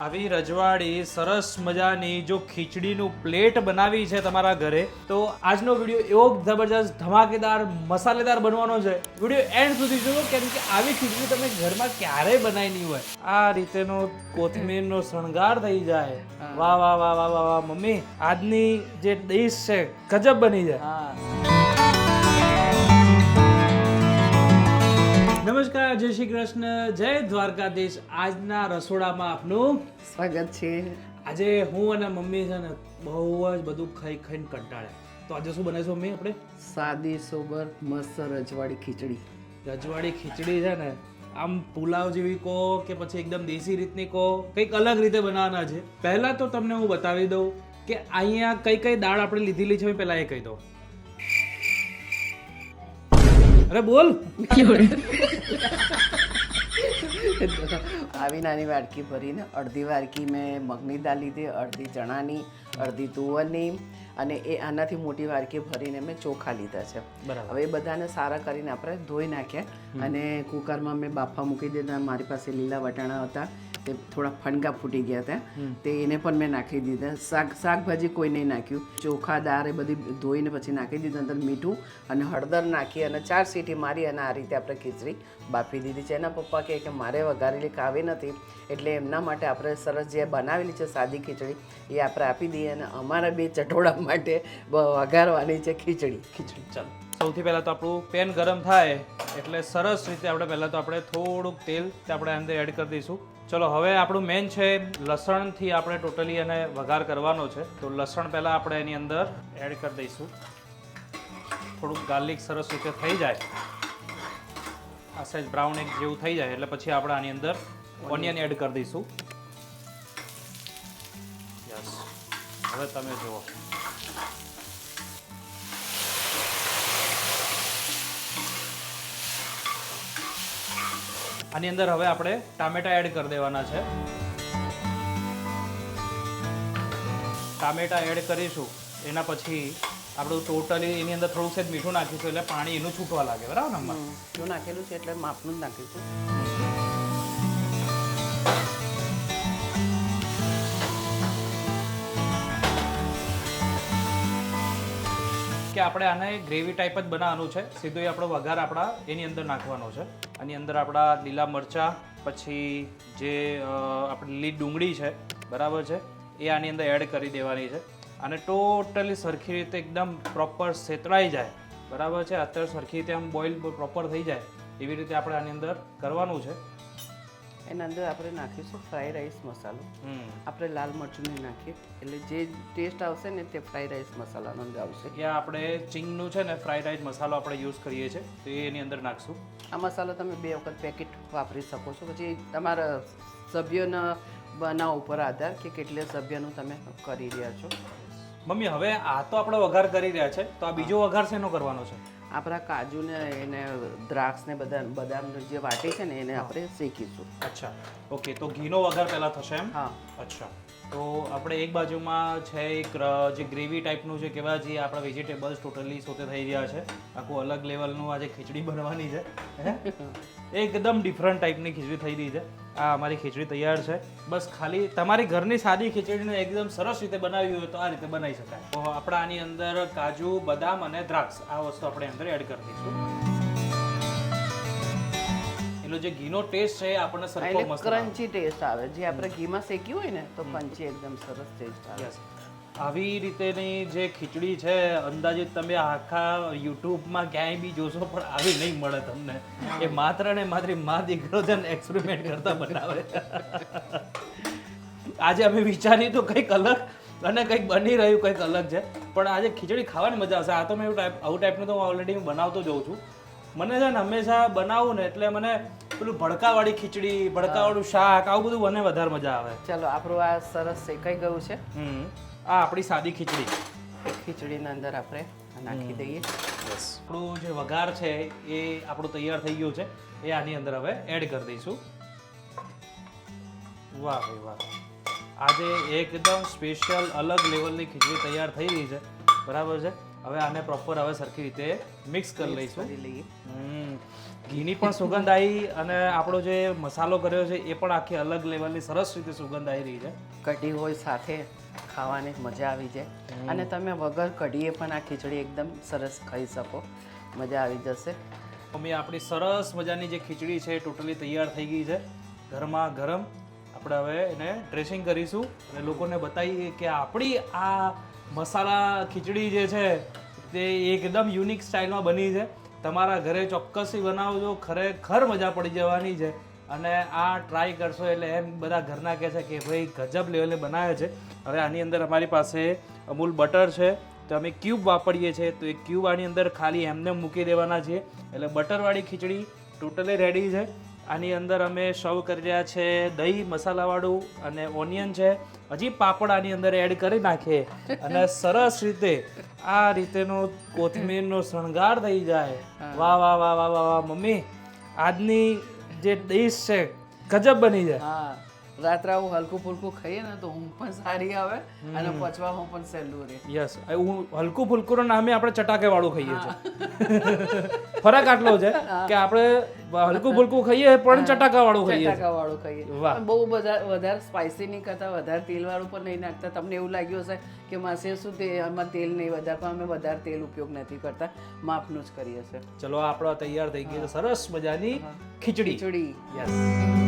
આવી રજવાડી સરસ મજાની જો ખીચડીનું પ્લેટ બનાવી છે તમારા ઘરે તો આજનો વિડીયો એવો જબરજસ્ત ધમાકેદાર મસાલેદાર બનવાનો છે. વિડીયો એન્ડ સુધી જુઓ કેમ કે આવી ખીચડી તમે ઘરમાં ક્યારેય બનાવી નહીં હોય. આ રીતેનો કોથમીરનો શણગાર થઈ જાય. વાહ વાહ વાહ વાહ વાહ વાહ મમ્મી, આજની જે ડીશ છે ગજબ બની જાય. નમસ્કાર, જય શ્રી કૃષ્ણ, જય દ્વારકાધીશ. આજના રસોડામાં આપનું સ્વાગત છે. આજે હું અને મમ્મી છે ને બહુ જ બધું ખાઈ ખાઈને કંટાળ્યા. તો આજે શું બનાવીશું મમ્મી આપણે? સાદી સોબર મસ્ત રજવાડી ખીચડી. રજવાડી ખીચડી છે ને આમ પુલાવ જેવી કહો કે પછી એકદમ દેશી રીતની કહો, કંઈક અલગ રીતે બનાવવાના છે. પહેલા તો તમને હું બતાવી દઉં કે અહીંયા કઈ કઈ દાળ આપણે લીધેલી છે. પહેલા એ કહી દઉં. અરે બોલ. આવી નાની વાડકી ભરીને અડધી વાડકી મેં મગની દાળ લીધી, અડધી ચણાની, અડધી તુવરની અને એ આનાથી મોટી વાડકી ભરીને મેં ચોખા લીધા છે. બરાબર. હવે એ બધાને સારા કરીને આપણે ધોઈ નાખ્યા અને કુકરમાં મેં બાફા મૂકી દીધા. મારી પાસે લીલા વટાણા હતા, તે થોડા ફણગા ફૂટી ગયા હતા, તે એને પણ મેં નાખી દીધા. શાકભાજી કોઈ નહીં નાખ્યું. ચોખા દાળ એ બધી ધોઈને પછી નાખી દીધું. અંદર મીઠું અને હળદર નાખી અને 4 સીટી મારી અને આ રીતે આપણે ખીચડી બાફી દીધી છે. એના પપ્પા કહે કે મારે વઘારેલી ખાવી નથી, એટલે એમના માટે આપણે સરસ જે બનાવેલી છે સાદી ખીચડી એ આપણે આપી દઈએ અને અમારા બે ચટોળા માટે વઘારવાની છે ખીચડી. ચાલો, સૌથી પહેલા તો આપણું પેન ગરમ થાય એટલે સરસ રીતે આપણે થોડુંક તેલ આપણે અંદર એડ કરી દઈશું. ચલો, હવે આપણું મેન છે લસણથી આપણે ટોટલી એને વઘાર કરવાનો છે. તો લસણ પહેલાં આપણે એની અંદર એડ કરી દઈશું. થોડુંક ગાર્લિક સરસ રીતે થઈ જાય, આ સાઈઝ બ્રાઉન એક જેવું થઈ જાય એટલે પછી આપણે આની અંદર ઓનિયન એડ કરી દઈશું. યસ, હવે તમે જુઓ. આની અંદર હવે આપણે ટામેટા એડ કરી દેવાના છે. ટામેટા એડ કરીશું એના પછી આપણું ટોટલી એની અંદર થોડુંક સેજ મીઠું નાખીશું એટલે પાણી એનું છૂટવા લાગે. બરાબર ને? જો નાખેલું છે એટલે માપનું જ નાખીશું. કે આપણે આને ગ્રેવી ટાઈપ જ બનાવવાનું છે. સીધો આપણો વઘાર આપણા એની અંદર નાખવાનો છે. આની અંદર આપણા લીલા મરચાં, પછી જે આપણી લીલી ડુંગળી છે, બરાબર છે, એ આની અંદર એડ કરી દેવાની છે. અને ટોટલી સરખી રીતે એકદમ પ્રોપર સેતળાઈ જાય. બરાબર છે? અત્યારે સરખી રીતે આમ બોઇલ પ્રોપર થઈ જાય એવી રીતે આપણે આની અંદર કરવાનું છે. એના અંદર આપણે નાખીશું ફ્રાઈડ રાઈસ મસાલો. આપણે લાલ મરચું નહીં નાખીએ એટલે જે ટેસ્ટ આવશે ને તે ફ્રાઈડ રાઈસ મસાલાનો અંદર આવશે. ત્યાં આપણે ચીંગનું છે ને ફ્રાઈડ રાઈસ મસાલો આપણે યુઝ કરીએ છીએ તો એની અંદર નાખશું. આ મસાલો તમે 2 વખત પેકેટ વાપરી શકો છો. પછી તમારા સભ્યોના બનાવ ઉપર આધાર કે કેટલા સભ્યનું તમે કરી રહ્યા છો. મમ્મી, હવે આ તો આપણે વઘાર કરી રહ્યા છે, તો આ બીજો વઘાર શેનો કરવાનો છે? આપણા કાજુને એને દ્રાક્ષને બદામ જે વાટી છે ને એને આપણે શેકીશું. અચ્છા, ઓકે. તો ઘીનો વઘાર પહેલા થશે એમ? હા. અચ્છા, તો આપણે એક બાજુમાં છે એક જે ગ્રેવી ટાઈપનું છે કેવા જે આપણા વેજીટેબલ્સ ટોટલી સોતે થઈ રહ્યા છે. આખું અલગ લેવલનું આજે ખીચડી બનવાની છે. એકદમ ડિફરન્ટ ટાઈપની ખીચડી થઈ રહી છે. આ અમારી ખીચડી તૈયાર છે. બસ ખાલી તમારી ઘરની સાદી ખીચડીને એકદમ સરસ રીતે બનાવી હોય તો આ રીતે બનાવી શકાય. તો આપણે આની અંદર કાજુ, બદામ અને દ્રાક્ષ આ વસ્તુ આપણે અંદર એડ કરી દઈશું. એનો જે ઘીનો ટેસ્ટ છે આપણને સરખો મસ્ત ક્રન્ચી ટેસ્ટ આવે. જે આપણે ઘીમાં શેક્યું હોય ને તો ક્રન્ચી એકદમ સરસ ટેસ્ટ આવે. આવી રીતેની જે ખીચડી છે અંદાજિત તમે આખા યુટ્યુબમાં ક્યાંય બી જોશો પણ આવી નહીં મળે તમને. એ માત્ર ને માત્ર મા દીકરો છે ને એક્સપેરિમેન્ટ કરતા બનાવે. આજે અમે વિચાર્યું તો કંઈક અલગ અને કંઈક બની રહ્યું કંઈક અલગ છે, પણ આજે ખીચડી ખાવાની મજા આવશે. આ તો મેં આવું ટાઈપનું તો ઓલરેડી હું બનાવતો જોઉં છું. મને છે ને હંમેશા બનાવું ને એટલે મને પેલું ભડકાવાળી ખીચડી, ભડકાવાળું શાક આવું બધું મને વધારે મજા આવે. ચાલો, આપણું આ સરસ શેકાઈ ગયું છે. આ આપણી સાદી ખીચડી. ખીચડીના અંદર આપણે નાખી દઈએ. આપણું જે વઘાર છે એ આપણું તૈયાર થઈ ગયું છે. એ આની અંદર હવે એડ કરી દઈશું. વાહ ભાઈ વાહ, આજે એકદમ સ્પેશિયલ અલગ લેવલની ખીચડી તૈયાર થઈ રહી છે. બરાબર છે? હવે આને પ્રોપર હવે સરખી રીતે મિક્સ કરી લઈશું. કરી લઈએ. ઘીની પણ સુગંધ આવી અને આપણો જે મસાલો કર્યો છે એ પણ આખી અલગ લેવલની સરસ રીતે સુગંધ આવી રહી છે. કઢી હોય સાથે ખાવાની મજા આવી જાય અને તમે વગર કઢીએ પણ આ ખીચડી એકદમ સરસ ખાઈ શકો, મજા આવી જશે. મમ્મી આપણી સરસ મજાની જે ખીચડી છે ટોટલી તૈયાર થઈ ગઈ છે. ગરમા ગરમ આપણે હવે એને ડ્રેસિંગ કરીશું અને લોકોને બતાવીએ કે આપણી આ મસાલા ખીચડી જે છે તે એકદમ યુનિક સ્ટાઇલમાં બની છે. તમારા ઘરે ચોક્કસથી બનાવજો, ખરેખર મજા પડી જવાની છે. અને આ ટ્રાય કરશો એટલે એમ બધા ઘરના કહે છે કે ભાઈ ગજબ લેવલે બનાવે છે. હવે આની અંદર અમારી પાસે અમૂલ બટર છે તો અમે ક્યુબ વાપરીએ છીએ, તો એ ક્યુબ આની અંદર ખાલી એમને મૂકી દેવાના છે એટલે બટરવાળી ખીચડી ટોટલી રેડી છે. આની અંદર અમે સર્વ કરી રહ્યા છે દહીં મસાલાવાળું અને ઓનિયન છે. હજી પાપડ આની અંદર એડ કરી નાખીએ અને સરસ રીતે આ રીતેનો કોથમીરનો શણગાર થઈ જાય. વાહ વાહ વાહ વાહ વાહ વાહ મમ્મી, આજની જે ડીશ છે ગજબ બની જાય. હા, રાત્રે આવું હલકું ફુલકું ખાઈએ ને તો ઊંઘ પણ સારી આવે અને પચવામાં પણ સહેલું રહે. યસ, હું હલકું ફુલકું નામે આપણે ચટાકે વાળું ખાઈએ છીએ. ફરક આટલો છે કે આપણે હલકું ફુલકું ખાઈએ પણ ચટાકા વાળું ખાઈએ છીએ. ચટાકા વાળું ખાઈએ. પણ બહુ વધારે સ્પાઇસી નહીં કરતા, વધારે તેલ વાળું પણ નહીં નાખતા. તમને એવું લાગ્યું હશે કે માસે શું તે આમાં તેલ નહીં વધારે, પણ અમે વધારે તેલ ઉપયોગ નથી કરતા, માપનું જ કરીએ છીએ. ચલો આપણો તૈયાર થઈ ગઈ છે સરસ મજાની ખીચડી. ખીચડી યસ.